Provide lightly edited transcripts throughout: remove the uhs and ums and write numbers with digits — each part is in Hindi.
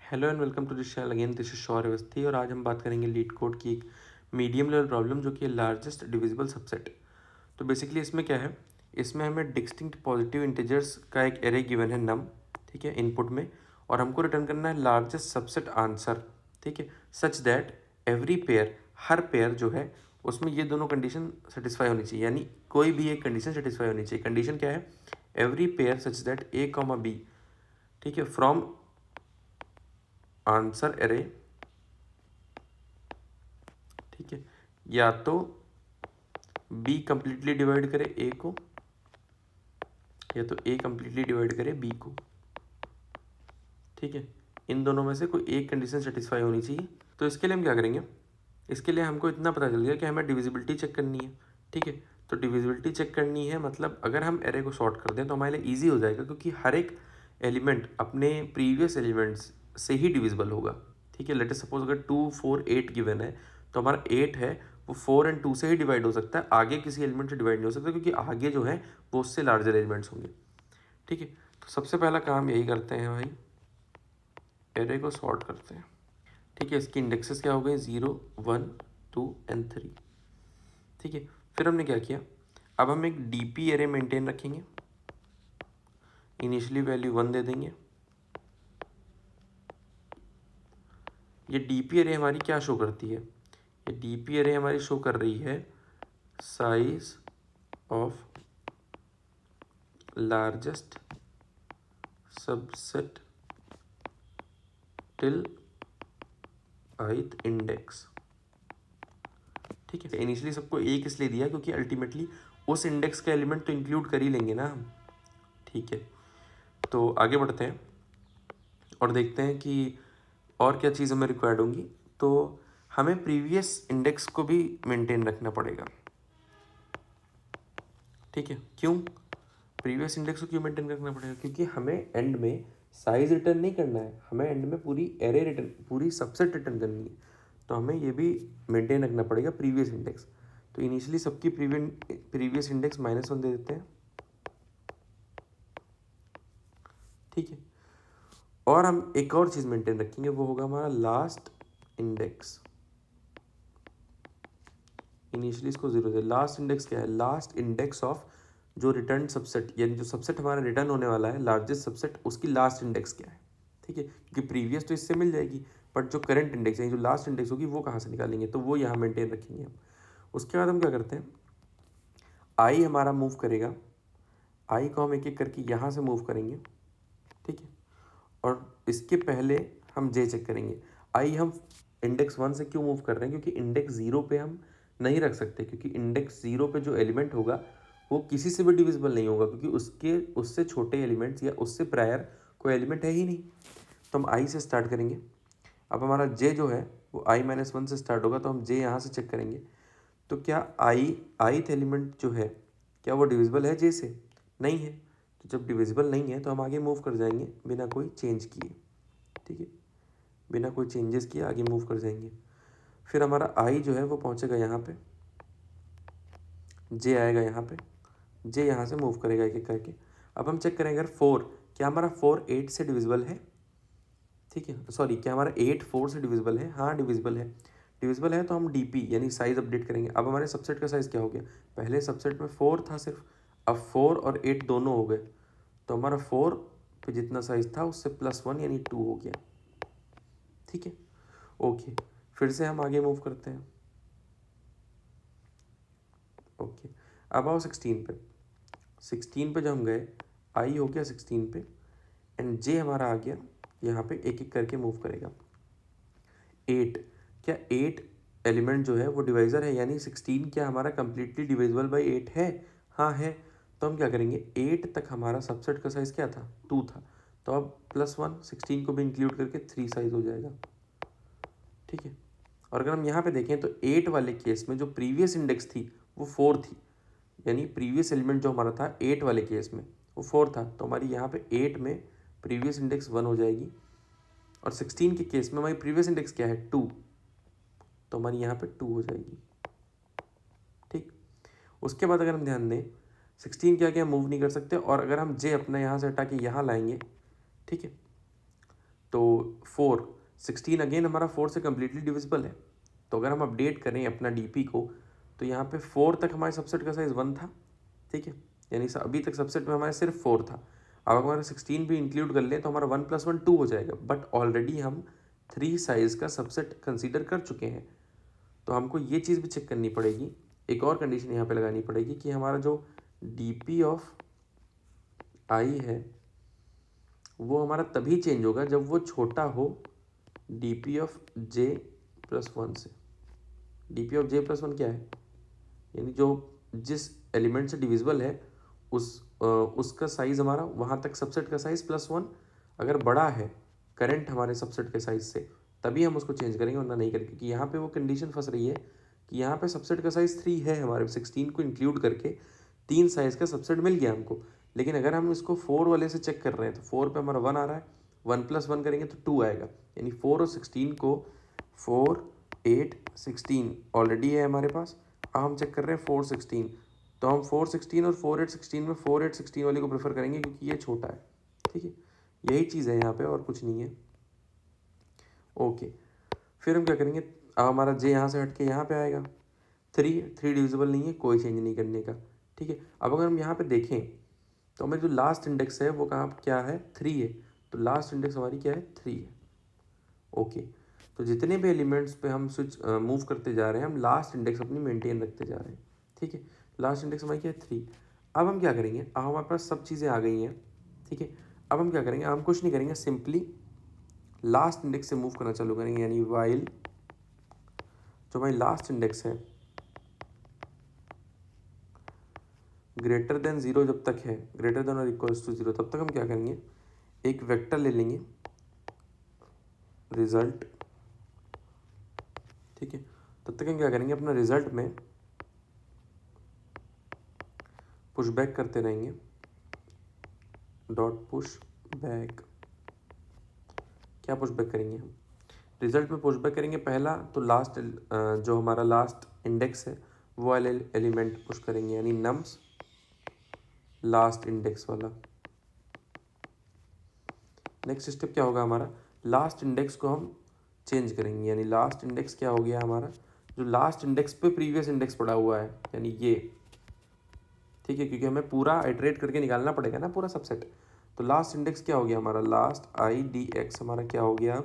Hello and welcome to this channel again. This is Shaurya Awasthi और आज हम बात करेंगे लीड कोड की एक मीडियम लेवल प्रॉब्लम जो कि है लार्जेस्ट डिविजिबल सबसेट। तो बेसिकली इसमें क्या है, इसमें हमें डिस्टिंक्ट पॉजिटिव इंटीजर्स का एक एरे गिवन है नम, ठीक है, इनपुट में, और हमको रिटर्न करना है लार्जेस्ट सबसेट आंसर, ठीक है, such that every pair, her pair जो है उसमें ये दोनों कंडीशन सेटिस्फाई होनी चाहिए, यानी कोई भी एक कंडीशन सेटिस्फाई होनी चाहिए। कंडीशन क्या है, every pair such that A comma B, ठीक है, फ्रॉम आंसर एरे, ठीक है, या तो बी कंप्लीटली डिवाइड करे ए को, या तो ए कंप्लीटली डिवाइड करे बी को, ठीक है, इन दोनों में से कोई एक कंडीशन सेटिस्फाई होनी चाहिए। तो इसके लिए हम क्या करेंगे, इसके लिए हमको इतना पता चल गया कि हमें डिविजिबिलिटी चेक करनी है, ठीक है। तो डिविजिबिलिटी चेक करनी है मतलब अगर हम एरे को सॉर्ट कर दें तो हमारे लिए ईजी हो जाएगा, क्योंकि हर एक एलिमेंट अपने प्रीवियस एलिमेंट्स से ही डिविजिबल होगा, ठीक है। लेट अस सपोज अगर 2 4 8 गिवन है तो हमारा 8 है वो 4 और 2 से ही डिवाइड हो सकता है, आगे किसी एलिमेंट से डिवाइड नहीं हो सकता, क्योंकि आगे जो है वो उससे लार्जर एलिमेंट्स होंगे, ठीक है। तो सबसे पहला काम यही करते हैं भाई, एरे को सॉर्ट करते हैं, ठीक है। इसकी इंडेक्सेस क्या हो गए, 0 1 2 एंड 3, ठीक है। फिर हमने क्या किया, अब हम एक डीपी एरे मेंटेन रखेंगे, इनिशियली वैल्यू 1 दे देंगे। ये डीपी एरे हमारी क्या शो करती है, ये डीपी एरे हमारी शो कर रही है size of largest subset till ith index, ठीक है। इनिशियली सबको एक इसलिए दिया क्योंकि अल्टीमेटली उस इंडेक्स का एलिमेंट तो इंक्लूड कर ही लेंगे ना हम, ठीक है। तो आगे बढ़ते हैं और देखते हैं कि और क्या चीज़ हमें रिक्वायर्ड होंगी। तो हमें प्रीवियस इंडेक्स को भी मेंटेन रखना पड़ेगा, ठीक है। क्यों प्रीवियस इंडेक्स को क्यों मेंटेन रखना पड़ेगा, क्योंकि हमें एंड में साइज रिटर्न नहीं करना है, हमें एंड में पूरी एरे रिटर्न, पूरी सबसेट रिटर्न करनी है। तो हमें ये भी मेंटेन रखना पड़ेगा प्रीवियस इंडेक्स। तो इनिशियली सबकी प्रीवियस इंडेक्स -1 दे देते हैं, ठीक है। और हम एक और चीज़ मेंटेन रखेंगे, वो होगा हमारा लास्ट इंडेक्स। इनिशियली इसको 0 दे, लास्ट इंडेक्स क्या है, लास्ट इंडेक्स ऑफ जो रिटर्न सबसेट, यानी जो सबसेट हमारा रिटर्न होने वाला है लार्जेस्ट सबसेट, उसकी लास्ट इंडेक्स क्या है, ठीक है। क्योंकि प्रीवियस तो इससे मिल जाएगी, बट जो करंट इंडेक्स है, जो लास्ट इंडेक्स होगी, वो कहाँ से निकालेंगे, तो वो यहाँ मेंटेन रखेंगे हम। उसके बाद हम क्या करते हैं, आई हमारा मूव करेगा, आई को हम एक एक करके यहाँ से मूव करेंगे, ठीक है। और इसके पहले हम जे चेक करेंगे। आई हम इंडेक्स 1 से क्यों मूव कर रहे हैं, क्योंकि इंडेक्स 0 पे हम नहीं रख सकते, क्योंकि इंडेक्स 0 पे जो एलिमेंट होगा वो किसी से भी डिविजिबल नहीं होगा, क्योंकि उसके उससे छोटे एलिमेंट्स या उससे प्रायर कोई एलिमेंट है ही नहीं। तो हम आई से स्टार्ट करेंगे। अब हमारा जे जो है वो i-1 से स्टार्ट होगा, तो हम जे यहाँ से चेक करेंगे। तो क्या ith एलिमेंट जो है, क्या वो डिविजिबल है जे से, नहीं है। तो जब डिविजिबल नहीं है तो हम आगे मूव कर जाएंगे बिना कोई चेंज किए, ठीक है, बिना कोई चेंजेस किए आगे मूव कर जाएंगे। फिर हमारा आई जो है वो पहुंचेगा यहाँ पे, जे आएगा यहाँ पे, जे यहाँ से मूव करेगा एक एक करके। अब हम चेक करेंगे अगर 4, क्या हमारा 4 8 से डिविजिबल है, ठीक है, सॉरी, क्या हमारा 8 4 से डिविजिबल है, हाँ डिविजिबल है। डिविजिबल है तो हम डीपी यानी साइज अपडेट करेंगे। अब हमारे सबसेट का साइज क्या हो गया, पहले सबसेट में 4 था सिर्फ, अब 4 और 8 दोनों हो गए, तो हमारा 4 पे जितना साइज था उससे +1 यानी 2 हो गया, ठीक है। ओके, फिर से हम आगे मूव करते हैं। ओके, अब आओ 16 पे। 16 पे जब हम गए, आई हो गया 16 पे, एंड जे हमारा आ गया यहाँ पे, एक एक करके मूव करेगा। 8, क्या 8 एलिमेंट जो है वो डिवाइज़र है, यानी 16 क्या हमारा कंप्लीटली डिविजिबल बाई 8 है, हाँ है। तो हम क्या करेंगे, 8 तक हमारा सबसेट का साइज़ क्या था, 2 था, तो अब +1 16 को भी इंक्लूड करके 3 साइज हो जाएगा, ठीक है। और अगर हम यहाँ पे देखें तो 8 वाले केस में जो प्रीवियस इंडेक्स थी वो 4 थी, यानी प्रीवियस एलिमेंट जो हमारा था 8 वाले केस में वो 4 था, तो हमारी यहाँ पे 8 में प्रीवियस इंडेक्स 1 हो जाएगी, और 16 के केस में हमारी प्रीवियस इंडेक्स क्या है, 2, तो हमारी यहाँ पे 2 हो जाएगी, ठीक। उसके बाद अगर हम ध्यान दें, 16 क्या क्या मूव नहीं कर सकते, और अगर हम जे अपना यहाँ से हटा के यहाँ लाएंगे, ठीक है, तो 16 अगेन हमारा 4 से कम्प्लीटली डिविजिबल है। तो अगर हम अपडेट करें अपना डीपी को, तो यहाँ पे 4 तक हमारे सबसेट का साइज़ 1 था, ठीक है, यानी अभी तक सबसेट में हमारे सिर्फ 4 था। अब हमारा 16 भी इंक्लूड कर लें तो हमारा 1 + 1 2 हो जाएगा, बट ऑलरेडी हम 3 साइज़ का सबसेट कंसीडर कर चुके हैं। तो हमको ये चीज़ भी चेक करनी पड़ेगी, एक और कंडीशन यहाँ पे लगानी पड़ेगी कि हमारा जो डी ऑफ आई है वो हमारा तभी चेंज होगा जब वो छोटा हो डी ऑफ जे प्लस 1 से। डी ऑफ जे प्लस 1 क्या है, यानी जो जिस एलिमेंट से डिविजिबल है उसका साइज़ हमारा वहाँ तक सबसेट का साइज़ +1 अगर बड़ा है करंट हमारे सबसेट के साइज़ से, तभी हम उसको चेंज करेंगे, वरना नहीं करेंगे। क्योंकि यहाँ पे वो कंडीशन फंस रही है कि यहाँ पे सबसेट का साइज़ 3 है, हमारे 16 को इंक्लूड करके 3 साइज़ का सबसेट मिल गया हमको। लेकिन अगर हम इसको 4 वाले से चेक कर रहे हैं तो 4 पे हमारा 1 आ रहा है, 1 + 1 करेंगे तो 2 आएगा, यानी 4 और 16 को 4 8 16 ऑलरेडी है हमारे पास। अब हम चेक कर रहे हैं 4 16, तो हम 4 16 और 4 8 16 में 4 8 16 वाले को प्रेफर करेंगे क्योंकि ये छोटा है, ठीक है। यही चीज़ है यहाँ पे और कुछ नहीं है। ओके, फिर हम क्या करेंगे, अब हमारा जे यहाँ से हट के यहाँ पे आएगा, 3 डिविजिबल नहीं है, कोई चेंज नहीं करने का, ठीक है। अब अगर हम यहाँ पे देखें तो हमारी जो लास्ट इंडेक्स है वो कहाँ क्या है, 3 है, तो लास्ट इंडेक्स हमारी क्या है, 3 है। ओके, तो जितने भी एलिमेंट्स पे हम स्विच मूव करते जा रहे हैं, हम लास्ट इंडेक्स अपनी मेंटेन रखते जा रहे हैं, ठीक है। लास्ट इंडेक्स हमारी क्या है, 3। अब हम क्या करेंगे, अब हमारे पास सब चीज़ें आ गई हैं, ठीक है। अब हम क्या करेंगे, हम कुछ नहीं करेंगे, सिंपली लास्ट इंडेक्स से मूव करना चालू करेंगे, यानी वाइल जो हमारी लास्ट इंडेक्स है ग्रेटर देन 0 जब तक है, ग्रेटर देन और इक्वल्स टू 0, तब तक हम क्या करेंगे, एक वेक्टर ले लेंगे रिजल्ट, ठीक है। तब तक हम क्या करेंगे, अपना रिजल्ट में पुश बैक करते रहेंगे, डॉट पुश बैक। क्या पुश बैक करेंगे हम, रिजल्ट में पुश बैक करेंगे पहला, तो लास्ट जो हमारा लास्ट इंडेक्स है वो वाले एलिमेंट पुश करेंगे, यानी नम्स लास्ट इंडेक्स वाला। नेक्स्ट स्टेप क्या होगा हमारा, लास्ट इंडेक्स को हम चेंज करेंगे, यानी लास्ट इंडेक्स क्या हो गया हमारा, जो लास्ट इंडेक्स पे प्रीवियस इंडेक्स पड़ा हुआ है, यानी ये, ठीक है, क्योंकि हमें पूरा आइटरेट करके निकालना पड़ेगा ना पूरा सबसेट। तो लास्ट इंडेक्स क्या हो गया हमारा, लास्ट आई डी एक्स हमारा क्या हो गया,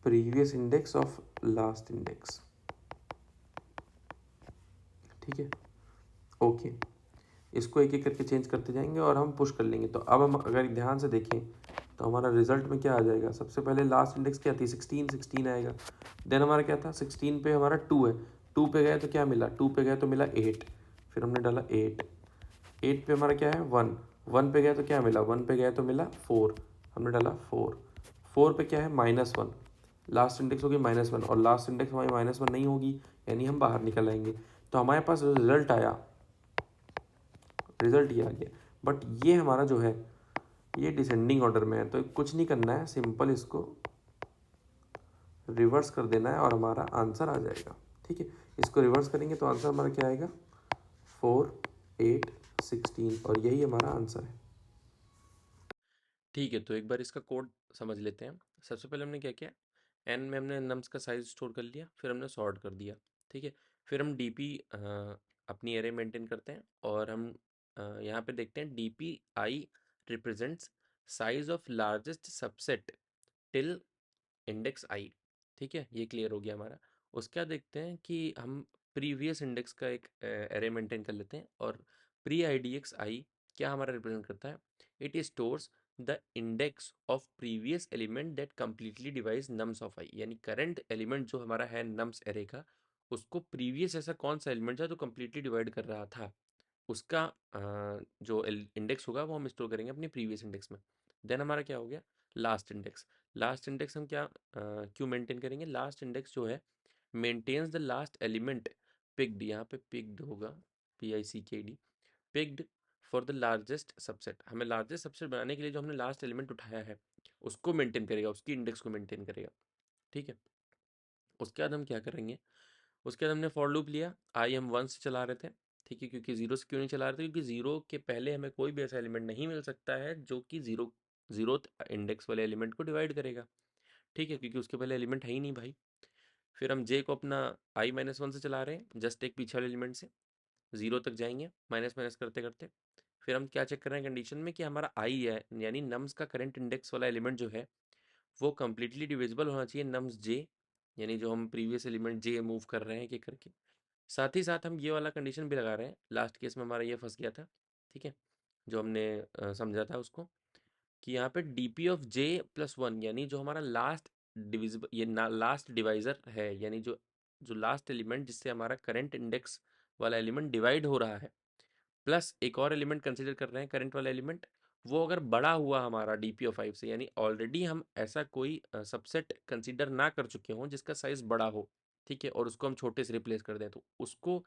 previous index of last index, ठीक है। ओके, इसको एक एक करके चेंज करते जाएंगे और हम पुश कर लेंगे। तो अब हम अगर ध्यान से देखें तो हमारा रिजल्ट में क्या आ जाएगा, सबसे पहले लास्ट इंडेक्स क्या थी, 16 आएगा। देन हमारा क्या था, 16 पे हमारा 2 है, 2 पे गए तो क्या मिला, 2 पे गए तो मिला 8, फिर हमने डाला 8, 8 पे हमारा क्या है 1, 1 पे गए तो क्या मिला, 1 पे गए तो मिला 4, हमने डाला 4, 4 पे क्या है -1, लास्ट इंडेक्स होगी -1, और लास्ट इंडेक्स हमारी -1 नहीं होगी, यानी हम बाहर निकल आएंगे। तो हमारे पास जो रिजल्ट आया, रिजल्ट ये आ गया, बट ये हमारा जो है ये डिसेंडिंग ऑर्डर में है, तो कुछ नहीं करना है, सिंपल इसको रिवर्स कर देना है और हमारा आंसर आ जाएगा, ठीक है। इसको रिवर्स करेंगे तो आंसर हमारा क्या आएगा, 4 8 16, और यही हमारा आंसर है। ठीक है, तो एक बार इसका कोड समझ लेते हैं। सबसे पहले हमने क्या किया, एन में हमने नम्स का साइज स्टोर कर लिया, फिर हमने सॉर्ट कर दिया, ठीक है। फिर हम डीपी अपनी एरे मेंटेन करते हैं और हम यहाँ पे देखते हैं DP I represents size of largest subset till index आई, ठीक है, ये क्लियर हो गया हमारा। उसके बाद देखते हैं कि हम प्रीवियस इंडेक्स का एक एरे मेंटेन कर लेते हैं, और pre I D X I क्या हमारा रिप्रेजेंट करता है, it stores the index of previous element that completely divides nums of I, यानी करंट एलिमेंट जो हमारा है नम्स एरे का, उसको प्रीवियस ऐसा कौन सा एलिमेंट था जो कंप्लीटली डिवाइड कर रहा था, उसका जो इंडेक्स होगा वो हम स्टोर करेंगे अपने प्रीवियस इंडेक्स में। देन हमारा क्या हो गया, लास्ट इंडेक्स। लास्ट इंडेक्स हम क्या क्यों मेंटेन करेंगे, लास्ट इंडेक्स जो है maintains the last element picked, यहाँ पे पिक्ड होगा, PICKD, picked for the largest subset. हमें लार्जेस्ट सबसेट बनाने के लिए जो हमने लास्ट एलिमेंट उठाया है उसको मेंटेन करेगा, उसकी इंडेक्स को मेंटेन करेगा, ठीक है। उसके बाद हम क्या करेंगे, उसके बाद हमने फॉर लूप लिया, आई हम 1 से चला रहे थे, ठीक है, क्योंकि 0 से क्यों नहीं चला रहे थे, क्योंकि 0 के पहले हमें कोई भी ऐसा एलिमेंट नहीं मिल सकता है जो कि 0 जीरोथ इंडेक्स वाले एलिमेंट को डिवाइड करेगा, ठीक है, क्योंकि उसके पहले एलिमेंट है ही नहीं भाई। फिर हम जे को अपना i-1 से चला रहे हैं, जस्ट एक पीछे वाले एलिमेंट से जीरो तक जाएंगे माइनस माइनस करते करते। फिर हम क्या चेक कर रहे हैं कंडीशन में कि हमारा आई है यानी नम्स का करंट इंडेक्स वाला एलिमेंट जो है वो कम्प्लीटली डिविजिबल होना चाहिए नम्स जे, यानी जो हम प्रीवियस एलिमेंट जे मूव कर रहे हैं एक एक करके। साथ ही साथ हम ये वाला कंडीशन भी लगा रहे हैं, लास्ट केस में हमारा ये फंस गया था, ठीक है, जो हमने समझा था उसको, कि यहाँ पे D P of J plus one यानी जो हमारा लास्ट डिविजिबल ये लास्ट डिवाइजर है, यानी जो जो लास्ट एलिमेंट जिससे हमारा करंट इंडेक्स वाला एलिमेंट डिवाइड हो रहा है, प्लस एक और एलिमेंट कंसिडर कर रहे हैं करंट वाला एलिमेंट, वो अगर बड़ा हुआ हमारा डी पी ऑफ फाइव से, यानी ऑलरेडी हम ऐसा कोई सबसेट कंसिडर ना कर चुके हों जिसका साइज बड़ा हो, ठीक है, और उसको हम छोटे से रिप्लेस कर दें, तो उसको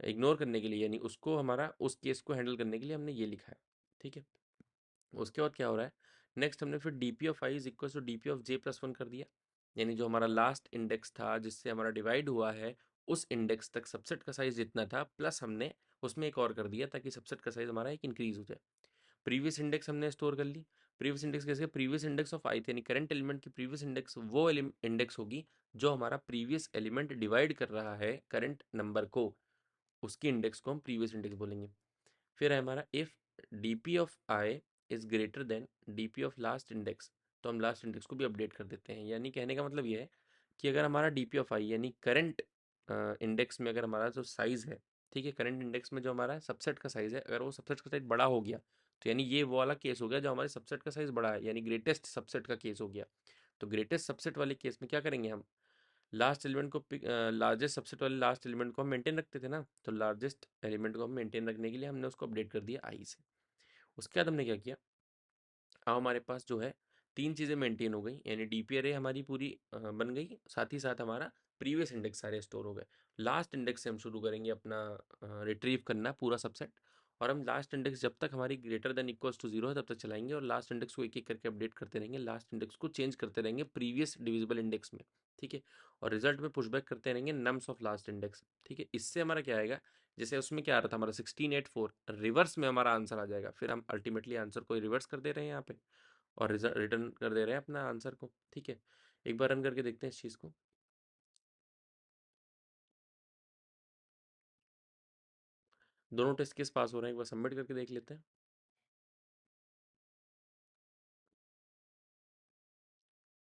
इग्नोर करने के लिए, यानी उसको हमारा उस केस को हैंडल करने के लिए हमने ये लिखा है, ठीक है। उसके बाद क्या हो रहा है, नेक्स्ट हमने फिर D P of I is equal to D P of J plus one कर दिया, यानी जो हमारा लास्ट इंडेक्स था जिससे हमारा डिवाइड हुआ है उस इंडेक्स तक सबसेट का साइज जितना था, प्लस हमने उसमें एक और कर दिया ताकि सबसेट का साइज हमारा एक इंक्रीज हो जाए। प्रीवियस इंडेक्स हमने स्टोर कर ली। प्रीवियस इंडेक्स कैसे, प्रीवियस इंडेक्स ऑफ आई थे, यानी करंट एलिमेंट की प्रीवियस इंडेक्स वो इंडेक्स होगी जो हमारा प्रीवियस एलिमेंट डिवाइड कर रहा है करंट नंबर को, उसकी इंडेक्स को हम प्रीवियस इंडेक्स बोलेंगे। फिर है हमारा if D P of I is greater than D P of last index, तो हम लास्ट इंडेक्स को भी अपडेट कर देते हैं, यानी कहने का मतलब ये है कि अगर हमारा डी पी ऑफ आई यानी करंट इंडेक्स में अगर हमारा जो साइज़ है, ठीक है, करंट इंडेक्स में जो हमारा सबसेट का साइज़ है, अगर वो सबसेट का साइज़ बड़ा हो गया, तो यानी ये वो वाला केस हो गया जो हमारे सबसेट का साइज़ बड़ा है, यानी ग्रेटेस्ट सबसेट का केस हो गया। तो ग्रेटेस्ट सबसेट वाले केस में क्या करेंगे हम, लास्ट एलिमेंट को लार्जेस्ट सबसेट वाले लास्ट एलिमेंट को हम मेंटेन रखते थे ना, तो लार्जेस्ट एलिमेंट को हम मेंटेन रखने के लिए हमने उसको अपडेट कर दिया आई से। उसके बाद हमने क्या किया, अब हमारे पास जो है तीन चीज़ें मेंटेन हो गई, यानी डीपी अरे हमारी पूरी बन गई, साथ ही साथ हमारा प्रीवियस इंडेक्स सारे स्टोर हो गए। लास्ट इंडेक्स से हम शुरू करेंगे अपना रिट्रीव करना पूरा सबसेट, और हम लास्ट इंडेक्स जब तक हमारी greater than equals to zero है तब तक चलाएंगे, और लास्ट इंडेक्स को एक एक करके अपडेट करते रहेंगे, लास्ट इंडेक्स को चेंज करते रहेंगे प्रीवियस डिविजिबल इंडेक्स में, ठीक है, और रिजल्ट में पुशबैक करते रहेंगे नम्स ऑफ लास्ट इंडेक्स, ठीक है। इससे हमारा क्या आएगा, जैसे उसमें क्या आ रहा था हमारा 1684, रिवर्स में हमारा आंसर आ जाएगा, फिर हम अल्टीमेटली आंसर को रिवर्स कर दे रहे हैं यहाँ पे, और रिजल्ट रिटर्न कर दे रहे हैं अपना आंसर को, ठीक है। एक बार रन करके देखते हैं इस चीज़ को। दोनों टेस्ट केस पास हो रहे हैं, एक बार सबमिट करके देख लेते हैं।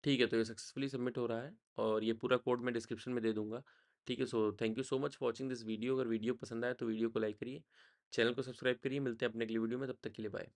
ठीक है, तो ये सक्सेसफुली सबमिट हो रहा है, और ये पूरा कोड मैं डिस्क्रिप्शन में दे दूंगा, ठीक है। So thank you so much for watching this video. अगर वीडियो पसंद आए तो वीडियो को लाइक करिए, चैनल को सब्सक्राइब करिए, मिलते हैं अपने अगली वीडियो में, तब तक के लिए बाय।